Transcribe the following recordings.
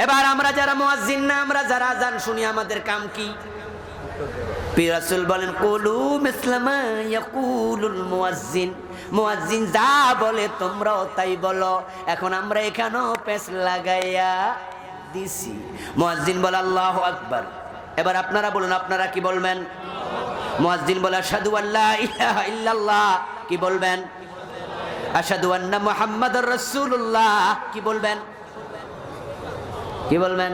এবার আমরা যারা মুয়াজ্জিন না, আমরা যারা আযান শুনি, আমাদের কাম কি? প্রিয় রাসূল বলেন কুলু মিসলামা ইয়াকুলুল মুয়াজ্জিন, মুয়াজ্জিন যা বলে তোমরাও তাই বলো। এখন আমরা এখানেও পেশ লাগাইয়া দিছি। মুয়াজ্জিন বলে আল্লাহু আকবার, এবার আপনারা বলুন, আপনারা কি বলবেন? মুয়াজ্জিন বলে আশহাদু আল্লা ইলাহা ইল্লাল্লাহ, কি বলবেন? আশহাদু আন্না মুহাম্মাদুর রাসূলুল্লাহ, কি বলবেন? কি বলবেন?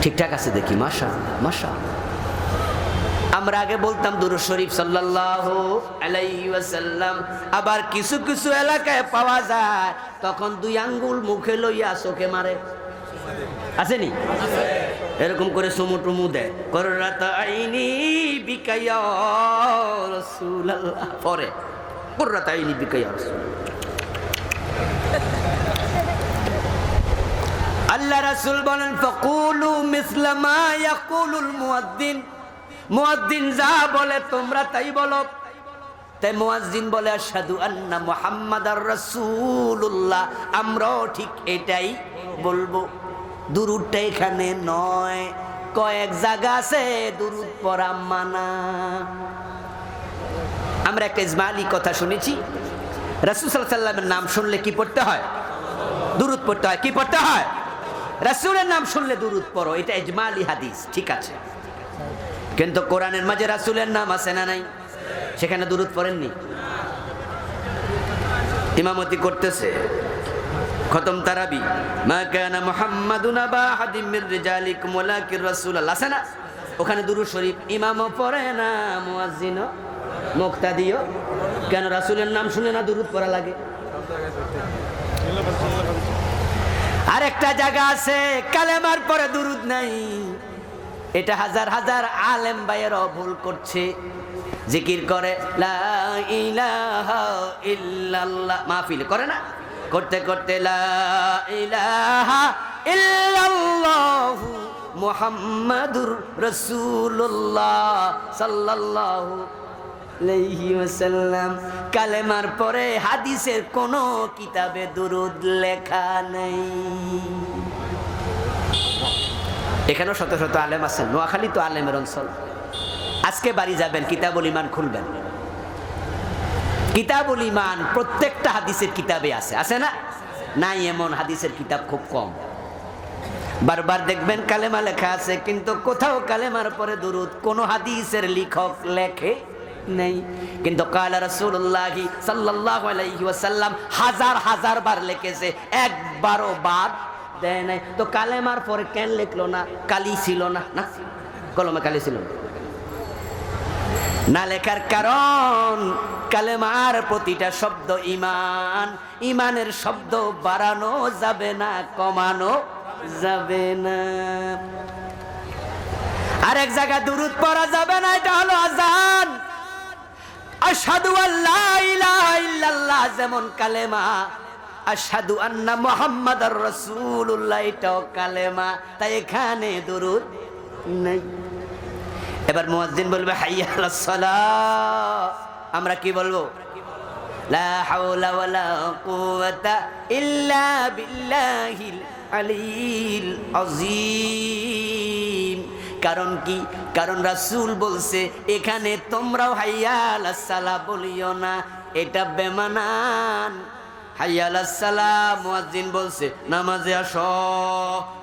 ঠিকঠাক আছে দেখি, মাশাআল্লাহ মাশাআল্লাহ। আমরা আগে বলতাম দুরূদ শরীফ সাল্লাল্লাহু আলাইহি ওয়াসাল্লাম, আবার কিছু কিছু এলাকায় পাওয়া যায় তখন দুই আঙ্গুল মুখে লইয়া চোখে মারে, আসেনি? এরকম করে সুমু টুমু দেয়, কুররাত আইনি বিকা ইয়া রাসূলুল্লাহ, পরে কুররাত আইনি বিকা ইয়া রাসূলুল্লাহ। আল্লাহ রাসূল বলেন ফাকুলু মিসলা মা ইয়াকুলুল মুয়াজ্জিন, মুয়াজ্জিন যা বলে তোমরা তাই বলো। তাই মুয়াজ্জিন বলে আশহাদু আন্না মুহাম্মাদার রাসূলুল্লাহ, আমরাও ঠিক এটাই বলবো। দুরূদটা এখানে নয়, কয়েক জায়গা আছে দুরূদ পড়া মানা। আমরা একটা ইজমালি কথা শুনেছি, রাসূল সাল্লাল্লাহু আলাইহি ওয়াসাল্লামের নাম শুনলে কি পড়তে হয়? দুরূদ পড়তে হয়। কি পড়তে হয়? রাসূলের নাম শুনলে দুরূদ পড়ো, এটা ইজমালি হাদিস, ঠিক আছে। কিন্তু কোরআনের মাঝে রাসূলের নাম আছে না নাই? সেখানে দুরূদ পড়েননি। ইমামতি করতেছে খতম তারাবি, মা কানা মুহাম্মাদুন আবা আহাদিম মির রিজালিকুম ওয়ালাকির রাসূলুল্লাহ, আছে না? ওখানে দুরূদ শরীফ ইমামও পড়ে না, মুয়াজ্জিনও মুক্তাদিও। কেন? রাসূলের নাম শুনে না দুরূদ পড়া লাগে? আরেকটা জায়গা আছে কালেমার পরে দুরূদ নাই, এটা হাজার হাজার আলেম ভাইয়েরাও ভুল করছে। জিকির করে লা ইলাহা ইল্লাল্লাহ, মাহফিল করে না, করতে করতে লা ইলাহা ইল্লাল্লাহু মুহাম্মাদুর রাসূলুল্লাহ সাল্লাল্লাহু আলাইহি ওয়াসাল্লাম। কালেমার পরে হাদিসের কোন কিতাবে দুরূদ লেখা নেই। এখানেও শত শত আলেম আছেন, নোয়াখালী তো আলেমের অঞ্চল। আজকে বাড়ি যাবেন, কিতাবুল ঈমান খুলবেন, কিতাবুল ঈমান প্রত্যেকটা হাদিসের কিতাবে আছে, আছে না? নাই এমন হাদিসের কিতাব খুব কম। বারবার দেখবেন কালেমা লেখা আছে, কিন্তু কোথাও কালেমার পরে দুরূদ কোন হাদিসের লেখক লেখে নেই। কিন্তু কালা রাসূলুল্লাহ সাল্লাল্লাহু আলাইহি ওয়াসাল্লাম হাজার হাজার বার লিখেছে, একবারও বাদ দেয় নাই। তো কালেমার পরে কেন লিখলো না? কালি ছিল না? না, কলমে কালি ছিল না লেখার কারণ কালেমার প্রতিটা শব্দ ঈমান, ঈমানের শব্দ বাড়ানো যাবে না, কমানো যাবে না। আরেক জায়গায় দুরূদ পড়া যাবে না, এটা হলো আযান। আশহাদু আল্লা ইলাহা ইল্লাল্লাহ যেমন কালেমা, আশহাদু আন্না মুহাম্মাদার রাসূলুল্লাহ এটাও কালেমা, তাই এখানে দুরূদ নাই। এবার মুয়াজ্জিন বলবে হাইয়া আলাস সালাহ, আমরা কি বলবো? লা হাওলা ওয়ালা কুওয়াতা ইল্লা বিল্লাহিল আলিয়্যিল আযীম। কারণ কি? কারণ রাসূল বলছে এখানে তোমরাও হাইয়া আলাস সালাহ বলিও না, এটা বেমানান। হাইয়া আলাস সালাহ মুয়াজ্জিন বলছে নামাজে আসো,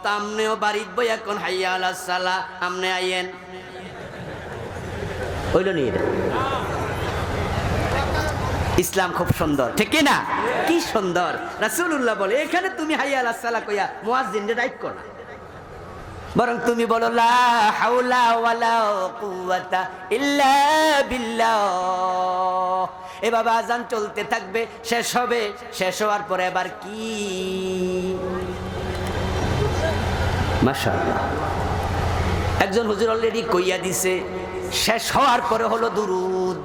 তা আমনেও বাড়িত বই এখন হাইয়া আলাস সালাহ, আমনে আইয়েন, হইল নি? এটা ইসলাম খুব সুন্দর, ঠিক কি না? কি সুন্দর! রাসূলুল্লাহ বলে এখানে তুমি হাইয়া আলাস সালাহ কইয়া মুয়াজ্জিনকে ডাইক কর না, বরং তুমি বলো লা হাওলা ওয়ালা কুওয়াতা ইল্লা বিল্লাহ। এভাবে আযান চলতে থাকবে, শেষ হবে, শেষ হওয়ার পরে আবার কি? মাশাআল্লাহ, একজন হুজুর অলরেডি কইয়া দিছে, শেষ হওয়ার পরে হলো দুরূদ।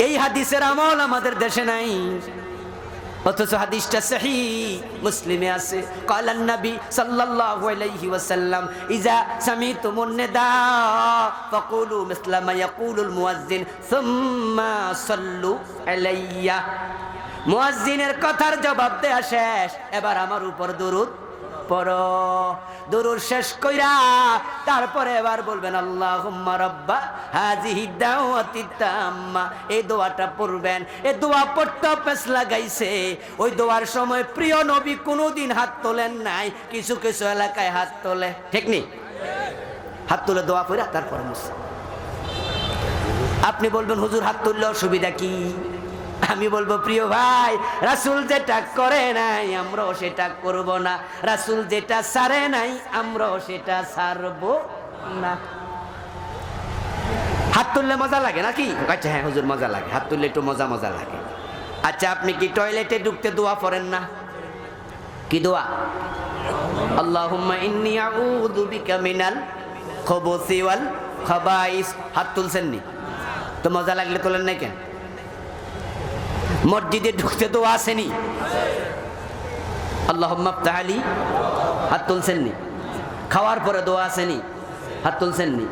এই হাদিসের আমল আমাদের দেশে নাই, অথচ হাদিসটা সহিহ মুসলিমে আছে। ক্বালান নবী সাল্লাল্লাহু আলাইহি ওয়াসাল্লাম ইযা সামিতুমুন নিদা ফাকুলু মিসলা মা ইয়াকুলুল মুয়াজ্জিন সুম্মা সাল্লু আলাইয়া মুয়াজ্জিনের কথার জবাব দেয়া শেষ, এবার আমার উপর দুরূদ পড়ো। দুরূদ শেষ কইরা তারপরে এবার বলবেন আল্লাহুম্মা রাব্বা হাযিহি দাওয়াতি তাম্মা। এই দোয়াটা পড়বেন। এই দোয়া পড়তে পেছ লাগাইছে। ওই দোয়ার সময় প্রিয় নবী কোনোদিন হাত তোলেন নাই, কিছু কিছু এলাকায় হাত তোলে, ঠিক নি? হাত তুলে দোয়া পড়া তারপরে মুসা। আপনি বলবেন হুজুর হাত তুললে অসুবিধা কি? আমি বলবো প্রিয় ভাই, রাসূল যেটা করে নাই আমরাও সেটা করব না, রাসূল যেটা ছাড়ে নাই আমরাও সেটা ছাড়ব না। হাত তুললে মজা লাগে নাকি? আচ্ছা হ্যাঁ হুজুর মজা লাগে, হাত তুললে একটু মজা মজা লাগে। আচ্ছা আপনি কি টয়লেটে ঢুকতে দোয়া পড়েন না? কি দোয়া? আল্লাহুম্মা ইন্নী আউযু বিকা মিনাল খুবুসি ওয়াল খাবাইস। হাত তুলছেন নি? তো মজা লাগলে তোলেন নাই কেন? মসজিদে ঢুকতে দোয়া আসেনি? আল্লাহুম্মা আফতাহ লি, হাত তুলছেন নি? খাওয়ার পরে দোয়া আসেনি? হাত তুলছেন নি?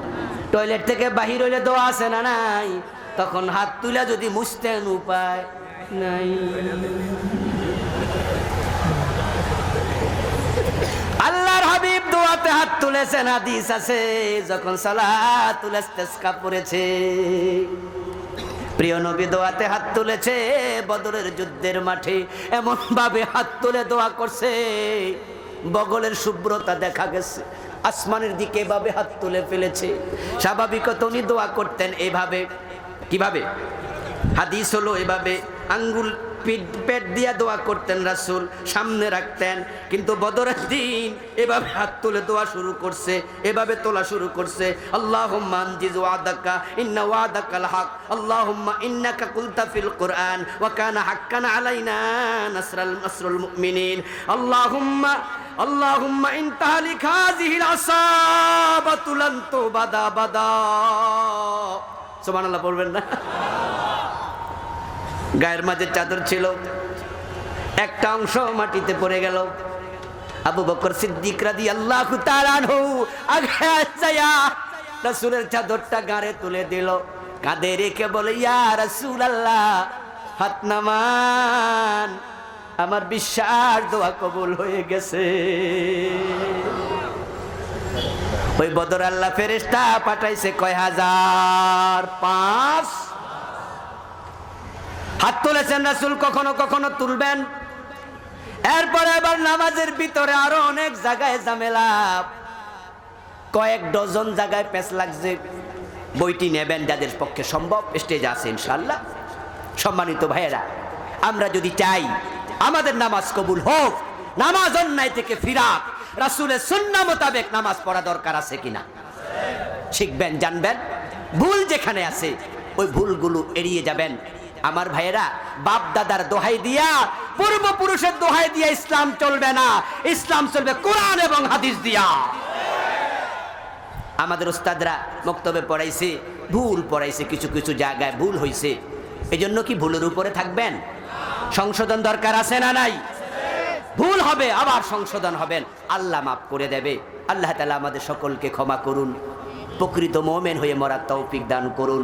টয়লেট থেকে বাহির হইলে দোয়া আছে না নাই? তখন হাত তুলে যদি মুছতেন উপায় নাই। আল্লাহর হাবিব দোয়াতে হাত তুলেছেন, হাদিস আছে যখন সালাতুল ইস্তিসকা পড়েছে। প্রিয় নবী দোয়াতে হাত তুলেছে বদরের যুদ্ধের মাঠে, এমন ভাবে হাত তুলে দোয়া করছে বগলের শুভ্রতা দেখা গেছে, আসমানের দিকে এভাবে হাত তুলে ফেলেছে। স্বাভাবিকত উনি দোয়া করতেন এভাবে। কিভাবে? হাদিস হলো এভাবে, আঙ্গুল পেট দিয়া দোয়া করতেন রাসূল, সামনে রাখতেন। কিন্তু বদরের দিন এভাবে হাত তুলে দোয়া শুরু করছে, এভাবে তোলা শুরু করছে। আল্লাহুম্মা আনজিজ ওয়াদাকা ইন্না ওয়াদাকাল হক, আল্লাহুম্মা ইন্নাকা কুলতা ফিল কুরআন ওয়া কানা হাক্কান আলাইনা নাসরুল মুমিনিন, আল্লাহুম্মা ইন তাহলিক হাযিহিল আসাবাতু লান তুবাদা বাদা। সুবহানাল্লাহ পড়বেন না? গায়ের মাঝে চাদর ছিল, একটা অংশ মাটিতে পড়ে গেল। আবু বকর সিদ্দিক রাদিয়াল্লাহু তাআলা আনহু আগে যায়া রাসূলের চাদরটা গাড়ে তুলে দিল, কাঁধে রেখে বলে ইয়া রাসূলুল্লাহ হাত নামান, আমার বিশ্বাস দোয়া কবুল হয়ে গেছে। ওই বদর আল্লাহ ফেরেশতা পাঠাইছে কয় হাজার? 5। হাত তুলেছেন রাসূল, কখনো কখনো তুলবেন। এরপরে এবার নামাজের ভিতরে আরো অনেক জায়গায় ঝামেলা, কয়েক ডজন জায়গায় পেঁচ লাগছে। বইটি নেবেন যাদের পক্ষে সম্ভব, স্টেজ আছে ইনশাআল্লাহ। সম্মানিত ভাইয়েরা, আমরা যদি চাই আমাদের নামাজ কবুল হোক, নামাজ অন্যায় থেকে ফিরাক, রাসূলের সুন্নাহ মোতাবেক নামাজ পড়া দরকার আছে কিনা শিখবেন, জানবেন। ভুল যেখানে আছে ওই ভুলগুলো এড়িয়ে যাবেন। আমার ভাইয়েরা, বাপ দাদার দোহাই দিয়া, পূর্বপুরুষের দোহাই দিয়া ইসলাম চলবে না, ইসলাম চলবে কোরআন এবং হাদিস দিয়া। আমাদের উস্তাদরা মক্তবে পড়াইছে, ভুল পড়াইছে, কিছু কিছু জায়গায় ভুল হয়েছে। এজন্য কি ভুলের উপরে থাকবেন? সংশোধন দরকার আছে না নাই? ভুল হবে, আবার সংশোধন হবেন, আল্লাহ মাফ করে দেবে। আল্লাহ তাআলা আমাদের সকলকে ক্ষমা করুন, প্রকৃত মুমিন হয়ে মরার তৌফিক দান করুন।